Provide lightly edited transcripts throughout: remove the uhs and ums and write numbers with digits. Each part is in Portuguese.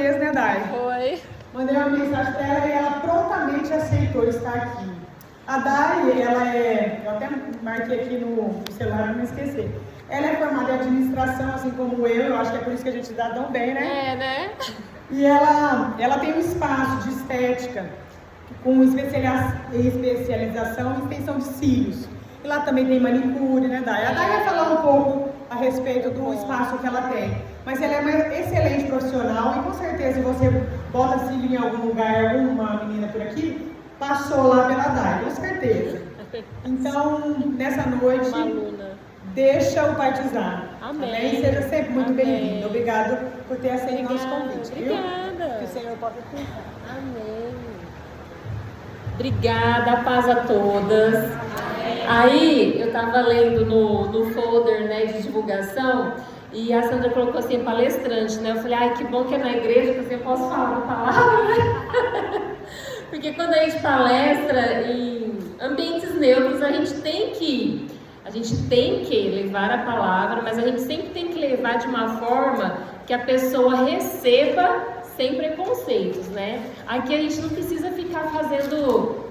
mesmo, né, Dai? Foi. Mandei uma mensagem para ela e ela prontamente aceitou estar aqui. A Dai, ela eu até marquei aqui no celular para não esquecer. Ela é formada em administração, assim como eu acho que é por isso que a gente dá tão bem, né? É, né? E ela tem um espaço de estética com especialização em extensão de cílios. E lá também tem manicure, né, Dai? A Dai vai falar um pouco a respeito do espaço que ela tem. Mas ela é uma excelente profissional e com certeza se você bota cílio em algum lugar, alguma menina por aqui, passou lá pela Dai, com certeza. Então, nessa noite, deixa o partizar. Amém. Seja sempre muito bem-vindo. Obrigado por ter aceito o nosso convite. Obrigada. Que o Senhor possa cuidar. Amém. Obrigada, paz a todas. Amém. Aí, eu estava lendo no folder, né, de divulgação, e a Sandra colocou assim, palestrante, né? Eu falei, ai, que bom que é na igreja, que assim eu posso falar a palavra. Porque quando a gente palestra em ambientes neutros, a gente tem que levar a palavra, mas a gente sempre tem que levar de uma forma que a pessoa receba sem preconceitos, né? Aqui a gente não precisa ficar fazendo,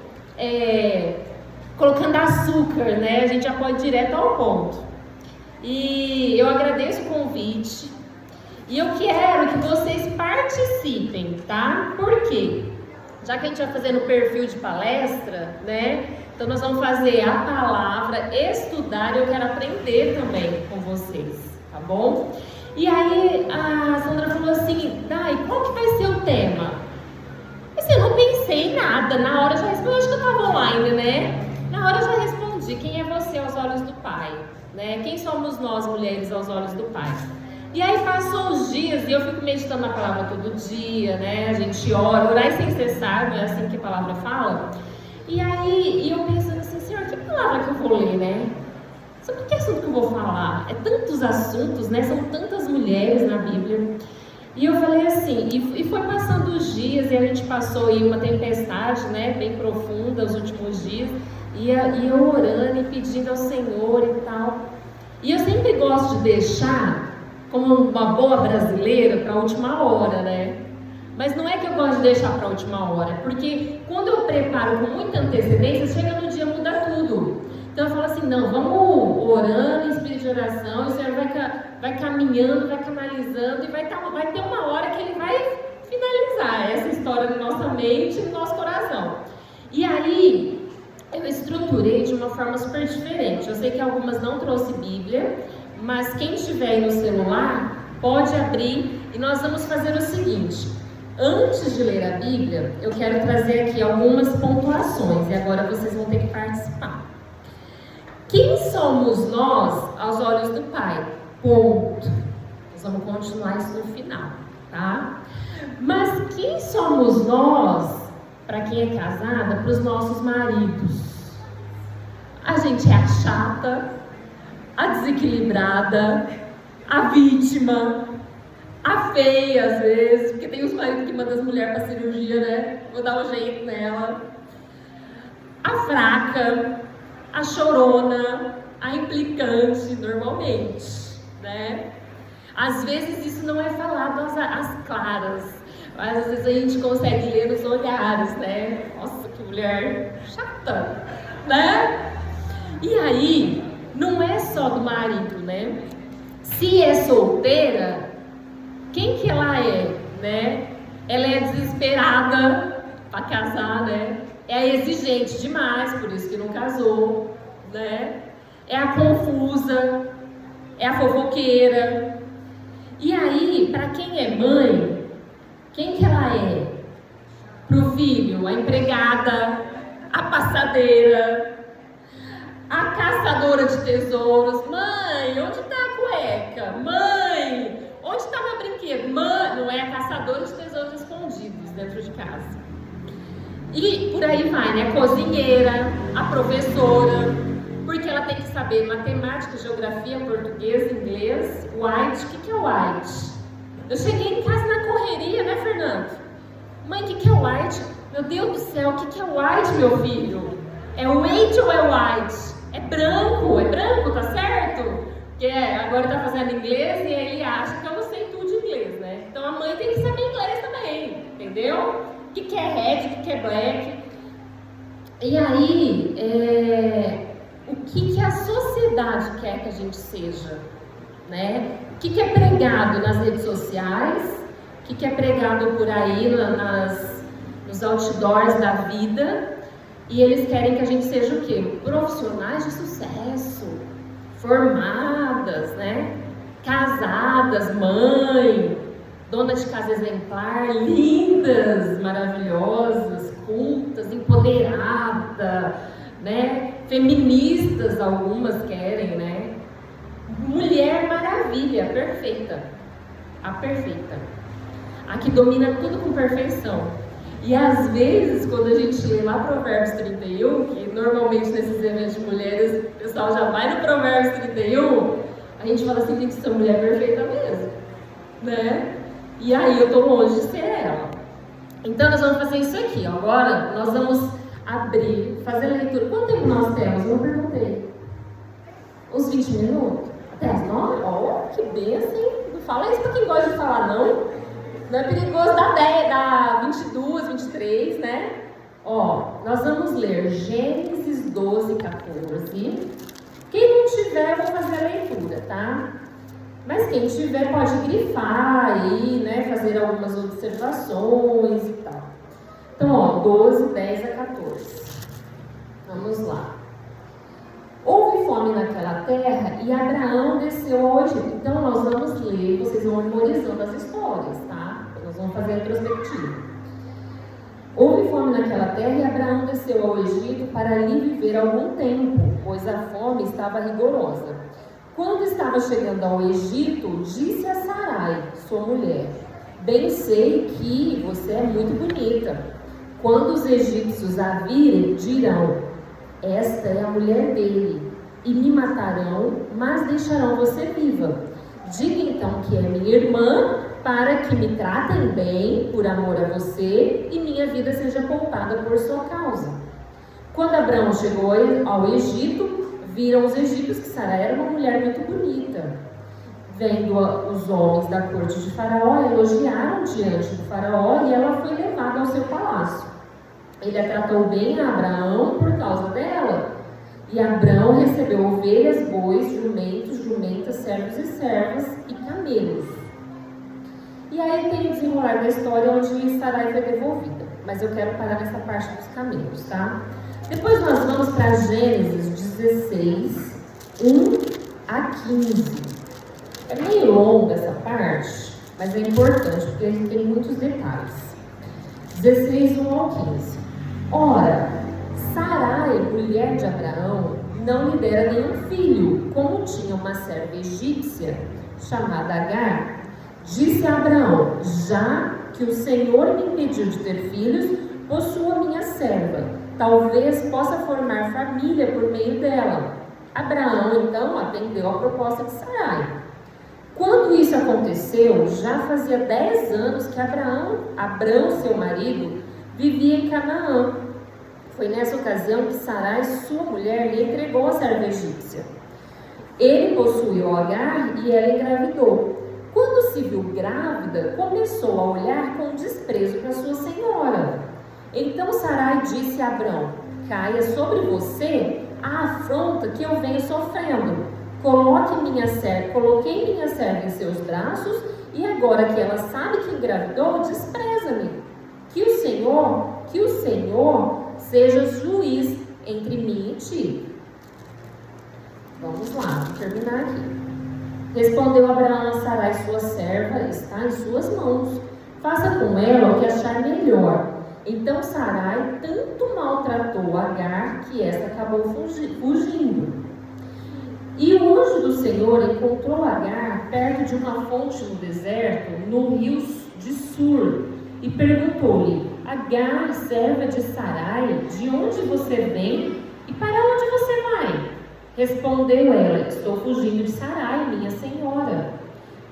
colocando açúcar, né? A gente já pode ir direto ao ponto. E eu agradeço o convite e eu quero que vocês participem, tá? Por quê? Já que a gente vai fazer no perfil de palestra, né? Então nós vamos fazer a palavra, estudar e eu quero aprender também com vocês, tá bom? E aí a Sandra falou assim, Dai, qual que vai ser o tema? Assim, eu não pensei em nada, na hora eu já respondi, acho que eu estava online, né? Na hora eu já respondi, quem é você aos olhos do Pai? Né? Quem somos nós, mulheres, aos olhos do Pai? E aí passou os dias e eu fico meditando na palavra todo dia, né? A gente ora, orar sem cessar, não é assim que a palavra fala? E aí eu pensando assim, Senhor, que palavra que eu vou ler, né? Sobre que assunto que eu vou falar? É tantos assuntos, né? São tantas mulheres na Bíblia. E eu falei assim, e foi passando os dias e a gente passou aí uma tempestade, né? Bem profunda os últimos dias. E eu orando e pedindo ao Senhor e tal. E eu sempre gosto de deixar, como uma boa brasileira, para a última hora, né? Mas não é que eu gosto de deixar para a última hora, porque quando eu preparo com muita antecedência, chega no dia muda tudo. Então eu falo assim, não, vamos orando em espírito de oração, e o Senhor vai caminhando, vai canalizando, e vai ter uma hora que Ele vai finalizar essa história na nossa mente e no nosso coração. E aí, eu estruturei de uma forma super diferente. Eu sei que algumas não trouxe Bíblia, mas quem estiver aí no celular, pode abrir e nós vamos fazer o seguinte. Antes de ler a Bíblia, eu quero trazer aqui algumas pontuações e agora vocês vão ter que participar. Quem somos nós aos olhos do Pai? Ponto. Nós vamos continuar isso no final, tá? Mas quem somos nós, para quem é casada, para os nossos maridos? A gente é a chata, a desequilibrada, a vítima, a feia às vezes, porque tem os maridos que mandam as mulheres para cirurgia, né? Vou dar um jeito nela. A fraca, a chorona, a implicante, normalmente, né? Às vezes isso não é falado às claras, mas às vezes a gente consegue ler nos olhares, né? Nossa, que mulher chata, né? E aí, não é só do marido, né? Se é solteira, quem que ela é, né? Ela é desesperada para casar, né? É exigente demais, por isso que não casou, né? É a confusa, é a fofoqueira. E aí, para quem é mãe, quem que ela é? Pro filho, a empregada, a passadeira, a caçadora de tesouros. Mãe, onde está a cueca? Mãe, onde está meu brinquedo? Mãe, não é a caçadora de tesouros escondidos dentro de casa. E por aí vai, né? A cozinheira, a professora, porque ela tem que saber matemática, geografia, português, inglês, white. O que é white? Eu cheguei em casa na correria, né, Fernando? Mãe, o que é white? Meu Deus do céu, o que é white, meu filho? É white ou é white? É branco, tá certo? Porque agora tá fazendo inglês e ele acha que eu não sei tudo de inglês, né? Então a mãe tem que saber inglês também. entendeu? O que é red, o que é black. E aí, o que a sociedade quer que a gente seja, né? O que é pregado nas redes sociais, o que é pregado por aí nos outdoors da vida, e eles querem que a gente seja o quê? Profissionais de sucesso, formadas, né? Casadas, mãe, dona de casa exemplar, lindas, maravilosas, cultas, empoderadas, né? Feministas, algumas querem, né? Mulher maravilha, perfeita, a perfeita, a que domina tudo com perfeição. E às vezes, quando a gente lê lá Provérbios 31, que normalmente nesses eventos de mulheres, o pessoal já vai no Provérbios 31, a gente fala assim, gente, essa mulher é perfeita mesmo, né? E aí eu tô longe de ser ela. Então nós vamos fazer isso aqui, ó. Agora nós vamos abrir, fazer a leitura. Quanto tempo nós temos? Eu não perguntei. Uns 20 minutos? Até as 9? Ó, que benção, hein? Não fala isso pra quem gosta de falar, não. Não é perigoso dar 10, dar 22, 23, né? Ó, nós vamos ler Gênesis 12, 14. Quem não tiver, eu vou fazer a leitura, tá? Mas quem tiver pode grifar aí, né? Fazer algumas observações e tal. Então, ó, 12, 10 a 14. Vamos lá. Houve fome naquela terra e Abraão desceu ao Egito. Então, nós vamos ler, vocês vão memorizando as histórias, tá? Nós vamos fazer a retrospectiva. Houve fome naquela terra e Abraão desceu ao Egito para ali viver algum tempo, pois a fome estava rigorosa. Quando estava chegando ao Egito, disse a Sarai, sua mulher: bem sei que você é muito bonita. Quando os egípcios a virem, dirão: esta é a mulher dele, e me matarão, mas deixarão você viva. Diga então que é minha irmã, para que me tratem bem por amor a você, e minha vida seja poupada por sua causa. Quando Abraão chegou ao Egito, viram os egípcios que Sarai era uma mulher muito bonita. Vendo os homens da corte de Faraó, elogiaram diante do Faraó, e ela foi levada ao seu palácio. Ele a tratou bem a Abraão por causa dela. E Abraão recebeu ovelhas, bois, jumentos, jumentas, servos e servas e camelos. E aí tem o desenrolar da história onde Sarai foi devolvida. Mas eu quero parar nessa parte dos camelos, tá? Depois nós vamos para Gênesis 16, 1 a 15. É meio longa essa parte, mas é importante porque a gente tem muitos detalhes. 16, 1 ao 15. Ora, Sarai, mulher de Abraão, não lhe dera nenhum filho, como tinha uma serva egípcia chamada Agar. Disse a Abraão: já que o Senhor me impediu de ter filhos, possua minha serva, talvez possa formar família por meio dela. Abraão então atendeu a proposta de Sarai. Quando isso aconteceu, já fazia 10 anos que Abrão, seu marido, vivia em Canaã. Foi nessa ocasião que Sarai, sua mulher, lhe entregou a serva egípcia. Ele possuiu Agar e ela engravidou. Quando se viu grávida, começou a olhar com desprezo para sua senhora. Então Sarai disse a Abrão: caia sobre você a afronta que eu venho sofrendo. Coloquei minha serva em seus braços, e agora que ela sabe que engravidou, despreza-me. Que o Senhor seja juiz entre mim e ti. Vamos lá, vou terminar aqui. Respondeu Abraão a Sarai, sua serva: está em suas mãos. Faça com ela o que achar melhor. Então Sarai tanto maltratou Agar que esta acabou fugindo. E o anjo do Senhor encontrou Agar perto de uma fonte no deserto, no rio de Sur, e perguntou-lhe: Agar, serva de Sarai, de onde você vem e para onde você vai? Respondeu ela: estou fugindo de Sarai, minha senhora.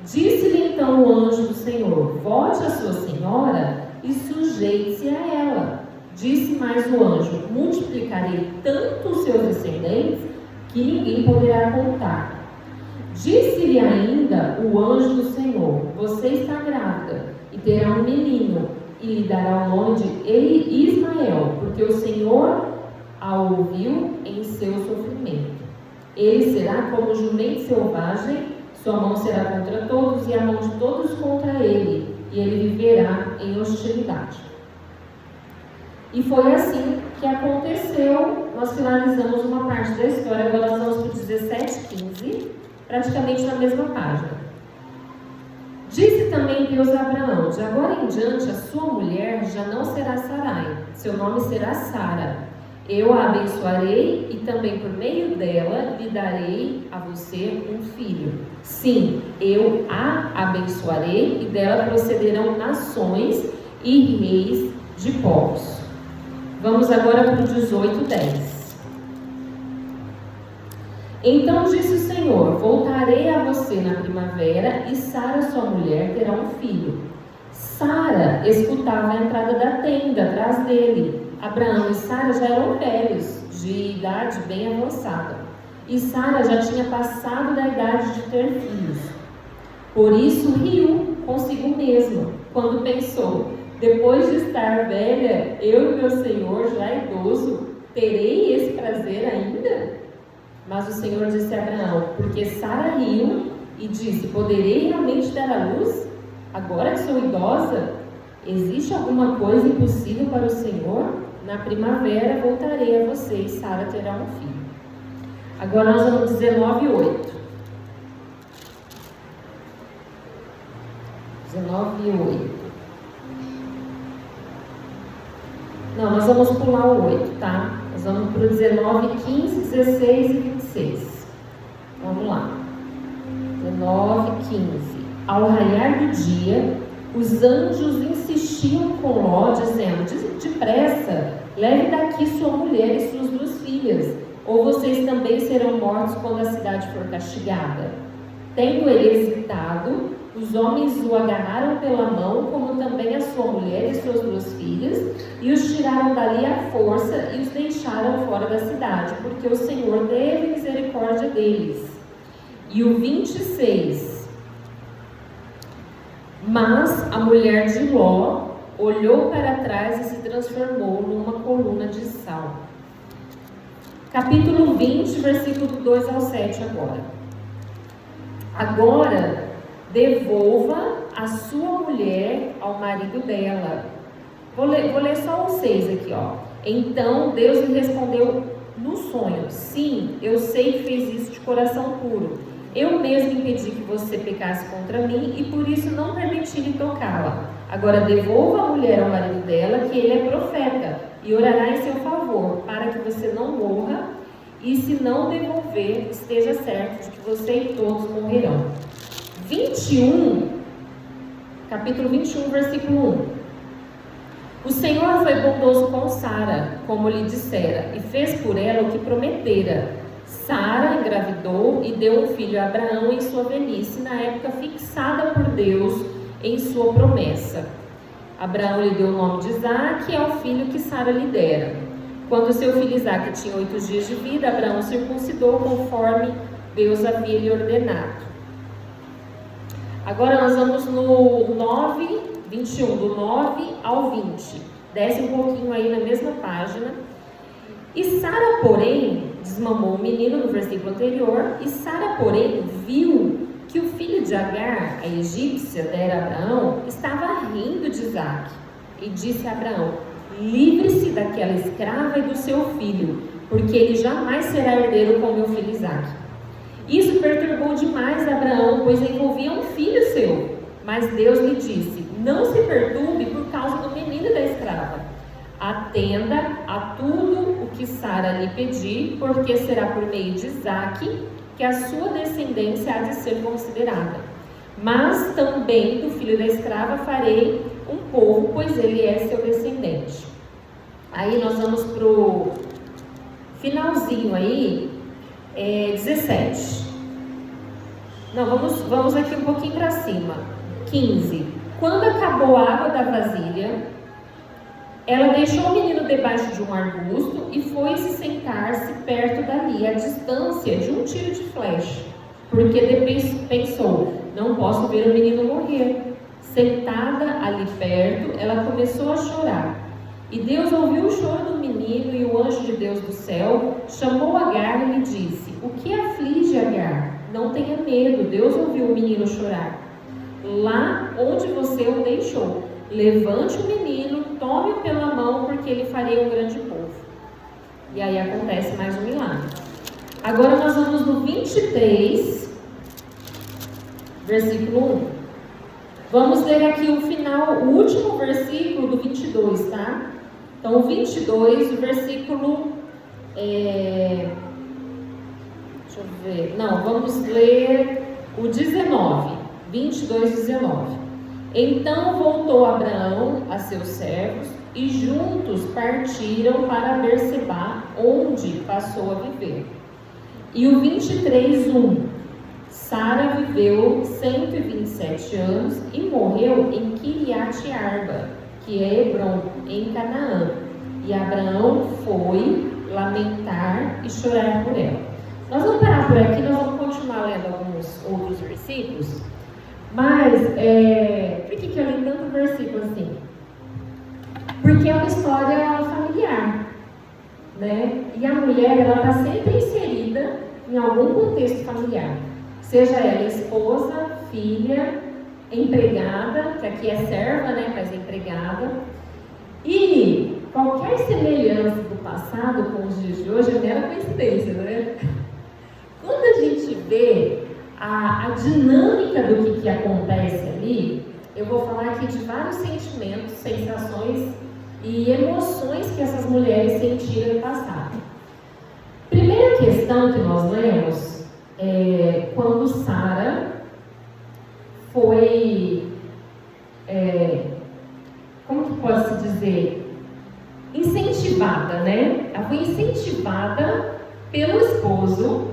Disse-lhe então o anjo do Senhor: volte a sua senhora e sujeite-se a ela. Disse mais o anjo: multiplicarei tanto os seus descendentes que ninguém poderá contar. Disse-lhe ainda o anjo do Senhor: você está grávida e terá um menino. e lhe dará o nome de Ismael, porque o Senhor a ouviu em seu sofrimento. Ele será como jumento selvagem, sua mão será contra todos e a mão de todos contra ele, e ele viverá em hostilidade. E foi assim que aconteceu. Nós finalizamos uma parte da história, agora nós vamos para o 17:15, praticamente na mesma página. Disse também Deus a Abraão: de agora em diante a sua mulher já não será Sarai, seu nome será Sara. Eu a abençoarei e também por meio dela lhe darei a você um filho. Sim, eu a abençoarei e dela procederão nações e reis de povos. Vamos agora para o 18:10. Então disse o Senhor: voltarei a você na primavera e Sara, sua mulher, terá um filho. Sara escutava a entrada da tenda atrás dele. Abraão e Sara já eram velhos, de idade bem avançada, e Sara já tinha passado da idade de ter filhos. Por isso riu consigo mesma, quando pensou: depois de estar velha, eu e meu senhor já idoso, terei esse prazer ainda? Mas o Senhor disse a Abraão: porque Sara riu e disse: poderei realmente dar à luz, agora que sou idosa? Existe alguma coisa impossível para o Senhor? Na primavera voltarei a você e Sara terá um filho. Agora nós vamos 19:8. 19:8. Não, nós vamos pular o 8, tá? Nós vamos para o 19, 15, 16 e 26. Vamos lá. 19, 15. Ao raiar do dia, os anjos insistiam com Ló, dizendo: depressa, leve daqui sua mulher e suas 2 filhas, ou vocês também serão mortos quando a cidade for castigada. Tendo ele hesitado, os homens o agarraram pela mão, como também a sua mulher e suas 2 filhas, e os tiraram dali à força e os deixaram fora da cidade, porque o Senhor teve misericórdia deles. E o 26. Mas a mulher de Ló olhou para trás e se transformou numa coluna de sal. Capítulo 20, versículo 2 ao 7 agora. Agora, devolva a sua mulher ao marido dela. Vou ler só o 6 aqui, ó. Então Deus lhe respondeu no sonho: sim, eu sei que fez isso de coração puro. Eu mesmo impedi que você pecasse contra mim e por isso não permiti-lhe tocá-la. Agora devolva a mulher ao marido dela, que ele é profeta, e orará em seu favor, para que você não morra, e se não devolver, esteja certo de que você e todos morrerão. 21, capítulo 21, versículo 1. O Senhor foi bondoso com Sara, como lhe dissera, e fez por ela o que prometera. Sara engravidou e deu um filho a Abraão em sua velhice, na época fixada por Deus em sua promessa. Abraão lhe deu o nome de Isaque, ao filho que Sara lhe dera. Quando seu filho Isaque tinha 8 dias de vida, Abraão circuncidou conforme Deus havia lhe ordenado. Agora nós vamos no 9, 21, do 9 ao 20. Desce um pouquinho aí na mesma página. E Sara, porém, desmamou o menino no versículo anterior, e Sara, porém, viu que o filho de Agar, a egípcia, dera a Abraão, estava rindo de Isaque, e disse a Abraão: livre-se daquela escrava e do seu filho, porque ele jamais será herdeiro com meu filho Isaque. Isso perturbou demais Abraão, pois envolvia um filho seu. Mas Deus lhe disse: não se perturbe por causa do menino da escrava. Atenda a tudo o que Sara lhe pedir, porque será por meio de Isaque que a sua descendência há de ser considerada. Mas também do filho da escrava farei um povo, pois ele é seu descendente. Aí nós vamos para o finalzinho aí, 17. Não, vamos aqui um pouquinho para cima. 15. Quando acabou a água da vasilha, ela deixou o menino debaixo de um arbusto e foi se sentar-se perto dali, à distância de um tiro de flecha, porque pensou: não posso ver o menino morrer. Sentada ali perto, ela começou a chorar. E Deus ouviu o choro do menino, e o anjo de Deus do céu chamou Agar e lhe disse: o que aflige Agar? Não tenha medo, Deus ouviu o menino chorar. Lá onde você o deixou, levante o menino, tome-o pela mão, porque ele faria um grande povo. E aí acontece mais um milagre. Agora nós vamos no 23, versículo 1. Vamos ler aqui o final, o último versículo do 22, tá? Então, o 22, o versículo... deixa eu ver... Não, vamos ler o 19. 22, 19. Então voltou Abraão a seus servos e juntos partiram para Berseba, onde passou a viver. E o 23, 1. Sara viveu 127 anos e morreu em Kiriat Arba, que é Hebron, em Canaã. E Abraão foi lamentar e chorar por ela. Nós vamos parar por aqui, nós vamos continuar lendo alguns outros versículos. Mas, por que eu li tanto versículo assim? Porque é uma história familiar, né? E a mulher, ela está sempre inserida em algum contexto familiar. Seja ela esposa, filha, empregada, que aqui é serva, né, mas é empregada. E qualquer semelhança do passado com os dias de hoje é mera coincidência, né? Quando a gente vê a dinâmica do que acontece ali, eu vou falar aqui de vários sentimentos, sensações e emoções que essas mulheres sentiram no passado. Primeira questão que nós lemos quando Sara foi, como que pode se dizer, incentivada, né? Ela foi incentivada pelo esposo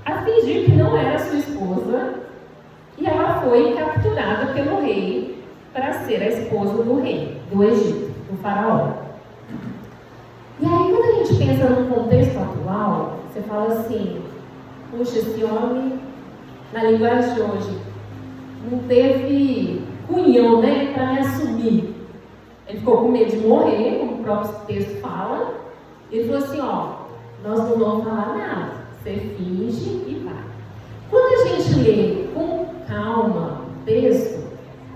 a fingir que não era sua esposa, e ela foi capturada pelo rei para ser a esposa do rei do Egito, do faraó. E aí, quando a gente pensa no contexto atual, você fala assim: puxa, esse homem, na linguagem de hoje, não teve cunhão, né, para me assumir. Ele ficou com medo de morrer, como o próprio texto fala. Ele falou assim: ó, nós não vamos falar nada, você finge e vai. Quando a gente lê com calma o texto,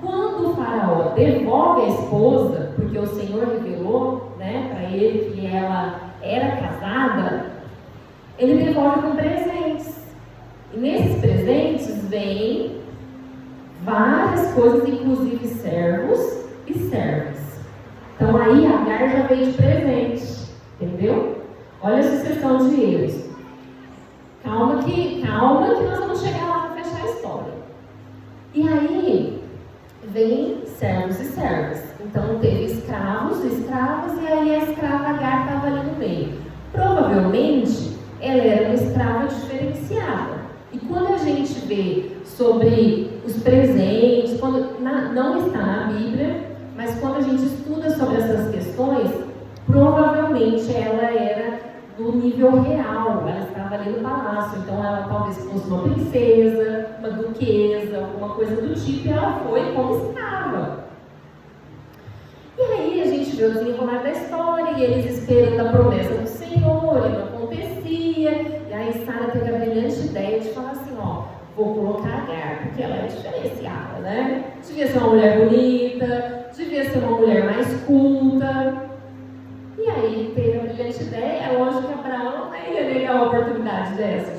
quando o faraó devolve a esposa, porque o Senhor revelou, né, para ele que ela era casada, ele devolve com presentes. E nesses presentes vem várias coisas, inclusive servos e servas. Então aí Agar já veio de presente, entendeu? Olha a sucessão de erros. Calma que nós vamos chegar lá para fechar a história. E aí vem servos e servas. Então teve escravos e escravas, e aí a escrava Agar estava ali no meio. Provavelmente ela era uma escrava diferenciada. E quando a gente vê sobre os presentes, não está na Bíblia, mas quando a gente estuda sobre essas questões, provavelmente ela era do nível real, ela estava ali no palácio, então ela talvez fosse uma princesa, uma duquesa, alguma coisa do tipo, e ela foi como escrava. E aí a gente vê o desenrolar da história, e eles esperando a promessa do Senhor, e não acontecia, e aí Sara teve a brilhante ideia de falar assim: ó, vou colocar Agar, porque ela é diferenciada, né? Devia ser uma mulher bonita, devia ser uma mulher mais culta. E aí teve a brilhante ideia. É lógico que Abraão não ia negar uma oportunidade dessa